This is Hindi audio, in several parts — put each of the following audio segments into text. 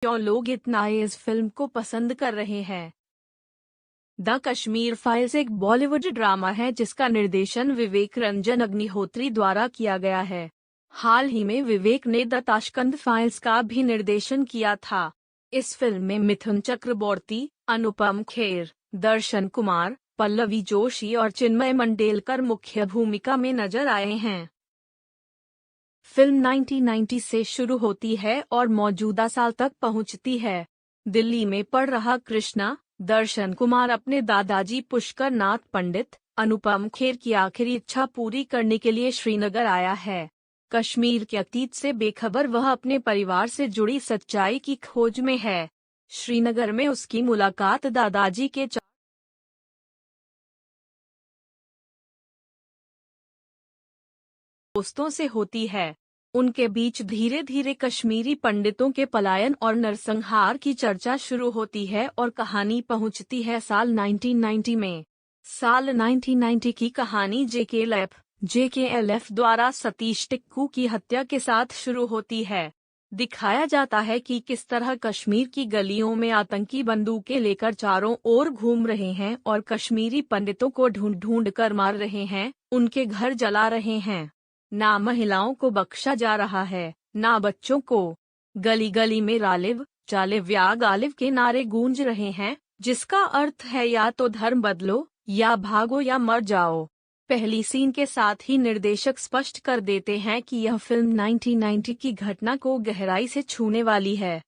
क्यों लोग इतना इस फिल्म को पसंद कर रहे हैं? द कश्मीर फाइल्स एक बॉलीवुड ड्रामा है जिसका निर्देशन विवेक रंजन अग्निहोत्री द्वारा किया गया है। हाल ही में विवेक ने द ताशकंद फाइल्स का भी निर्देशन किया था। इस फिल्म में मिथुन चक्रबोर्ती, अनुपम खेर, दर्शन कुमार, पल्लवी जोशी और चिन्मय मंडेलकर मुख्य भूमिका में नजर आए हैं। फिल्म 1990 से शुरू होती है और मौजूदा साल तक पहुंचती है। दिल्ली में पढ़ रहा कृष्णा, दर्शन कुमार अपने दादाजी पुष्कर नाथ पंडित, अनुपम खेर की आखिरी इच्छा पूरी करने के लिए श्रीनगर आया है। कश्मीर के अतीत से बेखबर वह अपने परिवार से जुड़ी सच्चाई की खोज में है। श्रीनगर में उसकी मुलाकात दादाजी के दोस्तों से होती है। उनके बीच धीरे धीरे कश्मीरी पंडितों के पलायन और नरसंहार की चर्चा शुरू होती है और कहानी पहुंचती है साल 1990 में। साल 1990 की कहानी जेकेएलएफ द्वारा सतीश टिक्कू की हत्या के साथ शुरू होती है। दिखाया जाता है कि किस तरह कश्मीर की गलियों में आतंकी बंदूकें लेकर चारों ओर घूम रहे हैं और कश्मीरी पंडितों को ढूंढ ढूंढ कर मार रहे हैं, उनके घर जला रहे हैं। ना महिलाओं को बख्शा जा रहा है, ना बच्चों को। गली गली में रालिव चालिव या गालिव के नारे गूंज रहे हैं, जिसका अर्थ है या तो धर्म बदलो, या भागो या मर जाओ। पहली सीन के साथ ही निर्देशक स्पष्ट कर देते हैं कि यह फिल्म 1990 की घटना को गहराई से छूने वाली है।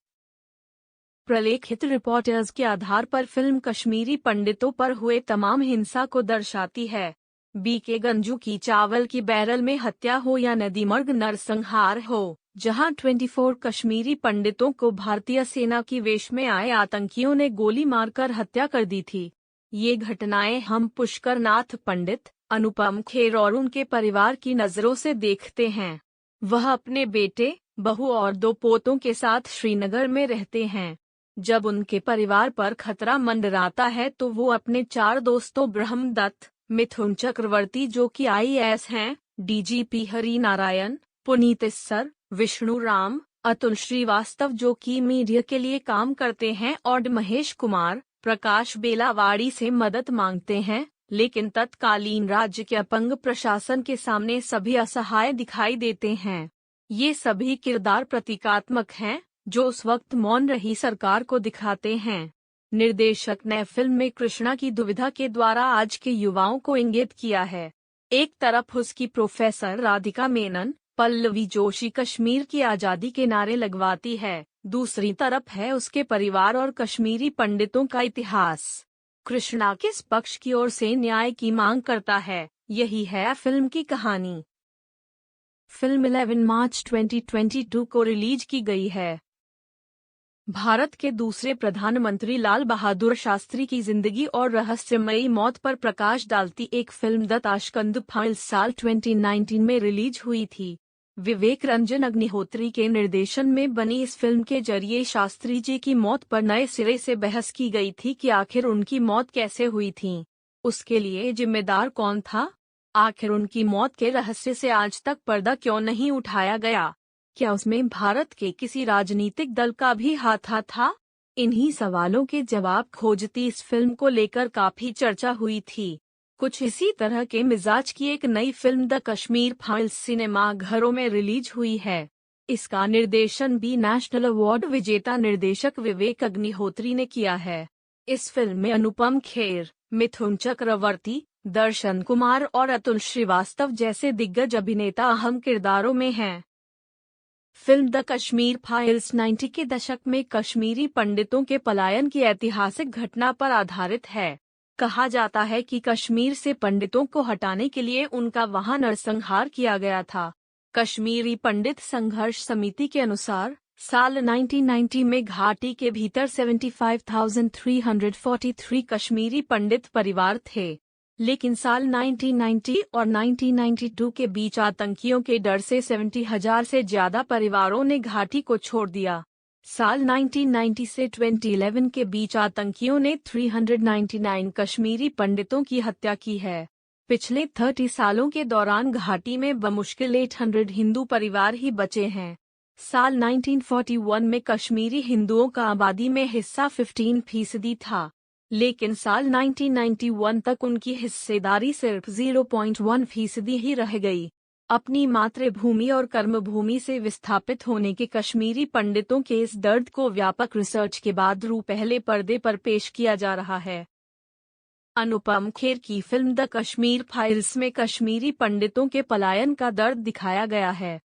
प्रलेखित रिपोर्टर्स के आधार पर फिल्म कश्मीरी पंडितों पर हुए तमाम हिंसा को दर्शाती है। बीके गंजू की चावल की बैरल में हत्या हो या नदीमर्ग नरसंहार हो, जहां 24 कश्मीरी पंडितों को भारतीय सेना की वेश में आए आतंकियों ने गोली मारकर हत्या कर दी थी। ये घटनाएं हम पुष्कर नाथ पंडित, अनुपम खेर और उनके परिवार की नज़रों से देखते हैं। वह अपने बेटे, बहू और 2 पोतों के साथ श्रीनगर में रहते हैं। जब उनके परिवार पर खतरा मंडराता है तो वो अपने 4 दोस्तों ब्रह्मदत्त, मिथुन चक्रवर्ती जो कि आईएएस हैं, डीजीपी हरि नारायण, पुनीत इस्सर, विष्णु राम, अतुल श्रीवास्तव जो कि मीडिया के लिए काम करते हैं और महेश कुमार, प्रकाश बेलावाड़ी से मदद मांगते हैं, लेकिन तत्कालीन राज्य के अपंग प्रशासन के सामने सभी असहाय दिखाई देते हैं। ये सभी किरदार प्रतीकात्मक हैं, जो उस वक्त मौन रही सरकार को दिखाते हैं। निर्देशक ने फिल्म में कृष्णा की दुविधा के द्वारा आज के युवाओं को इंगित किया है। एक तरफ उसकी प्रोफेसर राधिका मेनन, पल्लवी जोशी कश्मीर की आज़ादी के नारे लगवाती है, दूसरी तरफ है उसके परिवार और कश्मीरी पंडितों का इतिहास। कृष्णा किस पक्ष की ओर से न्याय की मांग करता है, यही है फिल्म की कहानी। फिल्म 11 मार्च 2022 को रिलीज की गई है। भारत के दूसरे प्रधानमंत्री लाल बहादुर शास्त्री की जिंदगी और रहस्यमयी मौत पर प्रकाश डालती एक फिल्म द ताशकंद फाइल्स साल 2019 में रिलीज हुई थी। विवेक रंजन अग्निहोत्री के निर्देशन में बनी इस फिल्म के जरिए शास्त्री जी की मौत पर नए सिरे से बहस की गई थी कि आखिर उनकी मौत कैसे हुई थी, उसके लिए जिम्मेदार कौन था, आखिर उनकी मौत के रहस्य से आज तक पर्दा क्यों नहीं उठाया गया, क्या उसमें भारत के किसी राजनीतिक दल का भी हाथ था। इन्हीं सवालों के जवाब खोजती इस फिल्म को लेकर काफी चर्चा हुई थी। कुछ इसी तरह के मिजाज की एक नई film the Kashmir files cinema घरों में रिलीज हुई है। इसका निर्देशन भी नेशनल अवार्ड विजेता निर्देशक विवेक अग्निहोत्री ने किया है। इस फिल्म में अनुपम खेर, मिथुन चक्रवर्ती, दर्शन कुमार और अतुल श्रीवास्तव जैसे दिग्गज अभिनेता अहम किरदारों में हैं। फिल्म द कश्मीर फाइल्स 90 के दशक में कश्मीरी पंडितों के पलायन की ऐतिहासिक घटना पर आधारित है। कहा जाता है कि कश्मीर से पंडितों को हटाने के लिए उनका वहां नरसंहार किया गया था। कश्मीरी पंडित संघर्ष समिति के अनुसार साल 1990 में घाटी के भीतर 75,343 कश्मीरी पंडित परिवार थे, लेकिन साल 1990 और 1992 के बीच आतंकियों के डर से 70,000 से ज्यादा परिवारों ने घाटी को छोड़ दिया। साल 1990 से 2011 के बीच आतंकियों ने 399 कश्मीरी पंडितों की हत्या की है। पिछले 30 सालों के दौरान घाटी में बमुश्किल 800 हिंदू परिवार ही बचे हैं। साल 1941 में कश्मीरी हिंदुओं का आबादी में हिस्सा 15% था, लेकिन साल 1991 तक उनकी हिस्सेदारी सिर्फ 0.1% ही रह गई। अपनी मातृभूमि और कर्मभूमि से विस्थापित होने के कश्मीरी पंडितों के इस दर्द को व्यापक रिसर्च के बाद पहले पर्दे पर पेश किया जा रहा है। अनुपम खेर की फिल्म द कश्मीर फाइल्स में कश्मीरी पंडितों के पलायन का दर्द दिखाया गया है।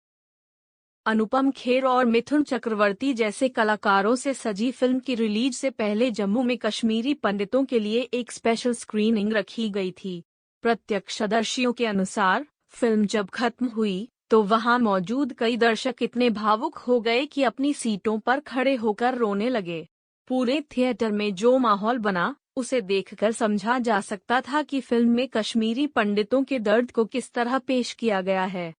अनुपम खेर और मिथुन चक्रवर्ती जैसे कलाकारों से सजी फिल्म की रिलीज से पहले जम्मू में कश्मीरी पंडितों के लिए एक स्पेशल स्क्रीनिंग रखी गई थी। प्रत्यक्षदर्शियों के अनुसार फिल्म जब खत्म हुई तो वहां मौजूद कई दर्शक इतने भावुक हो गए कि अपनी सीटों पर खड़े होकर रोने लगे। पूरे थिएटर में जो माहौल बना, उसे देखकर समझा जा सकता था कि फिल्म में कश्मीरी पंडितों के दर्द को किस तरह पेश किया गया है।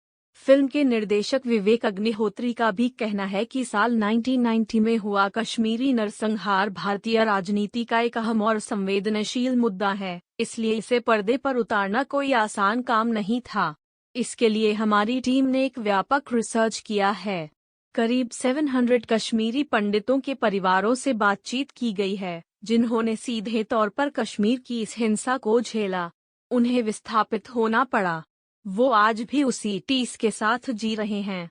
फिल्म के निर्देशक विवेक अग्निहोत्री का भी कहना है कि साल 1990 में हुआ कश्मीरी नरसंहार भारतीय राजनीति का एक अहम और संवेदनशील मुद्दा है, इसलिए इसे पर्दे पर उतारना कोई आसान काम नहीं था। इसके लिए हमारी टीम ने एक व्यापक रिसर्च किया है। करीब 700 कश्मीरी पंडितों के परिवारों से बातचीत की गई है, जिन्होंने सीधे तौर पर कश्मीर की इस हिंसा को झेला। उन्हें विस्थापित होना पड़ा। वो आज भी उसी टीस के साथ जी रहे हैं।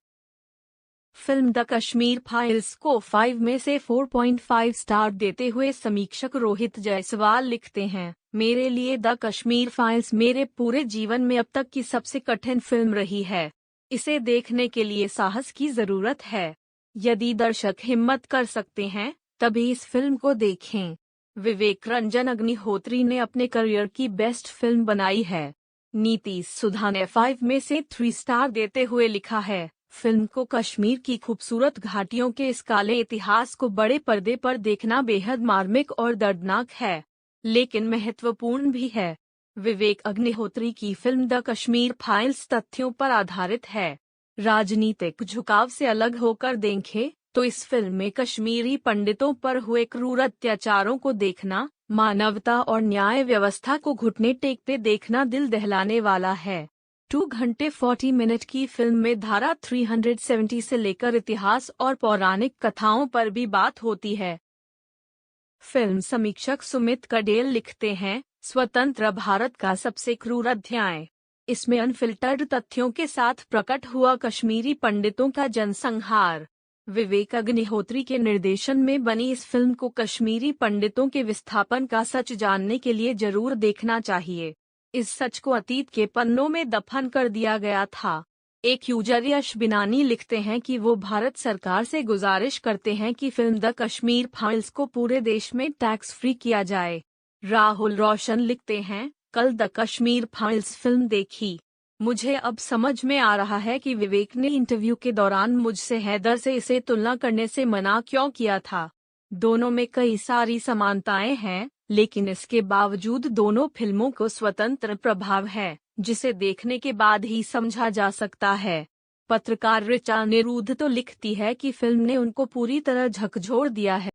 फिल्म द कश्मीर फाइल्स को 5 में से 4.5 स्टार देते हुए समीक्षक रोहित जायसवाल लिखते हैं, मेरे लिए द कश्मीर फाइल्स मेरे पूरे जीवन में अब तक की सबसे कठिन फिल्म रही है। इसे देखने के लिए साहस की जरूरत है। यदि दर्शक हिम्मत कर सकते हैं, तभी इस फिल्म को देखें। विवेक रंजन अग्निहोत्री ने अपने करियर की बेस्ट फिल्म बनाई है। नीति सुधा ने 5 में से 3 स्टार देते हुए लिखा है, फिल्म को कश्मीर की खूबसूरत घाटियों के इस काले इतिहास को बड़े पर्दे पर देखना बेहद मार्मिक और दर्दनाक है, लेकिन महत्वपूर्ण भी है। विवेक अग्निहोत्री की फिल्म द कश्मीर फाइल्स तथ्यों पर आधारित है। राजनीतिक झुकाव से अलग होकर देखें तो इस फिल्म में कश्मीरी पंडितों पर हुए क्रूर अत्याचारों को देखना, मानवता और न्याय व्यवस्था को घुटने टेकते देखना दिल दहलाने वाला है। 2 घंटे 40 मिनट की फिल्म में धारा 370 से लेकर इतिहास और पौराणिक कथाओं पर भी बात होती है। फिल्म समीक्षक सुमित कडेल लिखते हैं, स्वतंत्र भारत का सबसे क्रूर अध्याय। इसमें अनफिल्टर्ड तथ्यों के साथ प्रकट हुआ कश्मीरी पंडितों का जनसंहार। विवेक अग्निहोत्री के निर्देशन में बनी इस फिल्म को कश्मीरी पंडितों के विस्थापन का सच जानने के लिए जरूर देखना चाहिए। इस सच को अतीत के पन्नों में दफन कर दिया गया था। एक यूजर यश बिनानी लिखते हैं कि वो भारत सरकार से गुजारिश करते हैं कि फिल्म द कश्मीर फाइल्स को पूरे देश में टैक्स फ्री किया जाए। राहुल रोशन लिखते हैं, कल द कश्मीर फाइल्स फिल्म देखी। मुझे अब समझ में आ रहा है कि विवेक ने इंटरव्यू के दौरान मुझसे हैदर से इसे तुलना करने से मना क्यों किया था। दोनों में कई सारी समानताएं हैं, लेकिन इसके बावजूद दोनों फिल्मों को स्वतंत्र प्रभाव है, जिसे देखने के बाद ही समझा जा सकता है। पत्रकार ऋचा निरुद्ध तो लिखती है कि फिल्म ने उनको पूरी तरह झकझोर दिया है।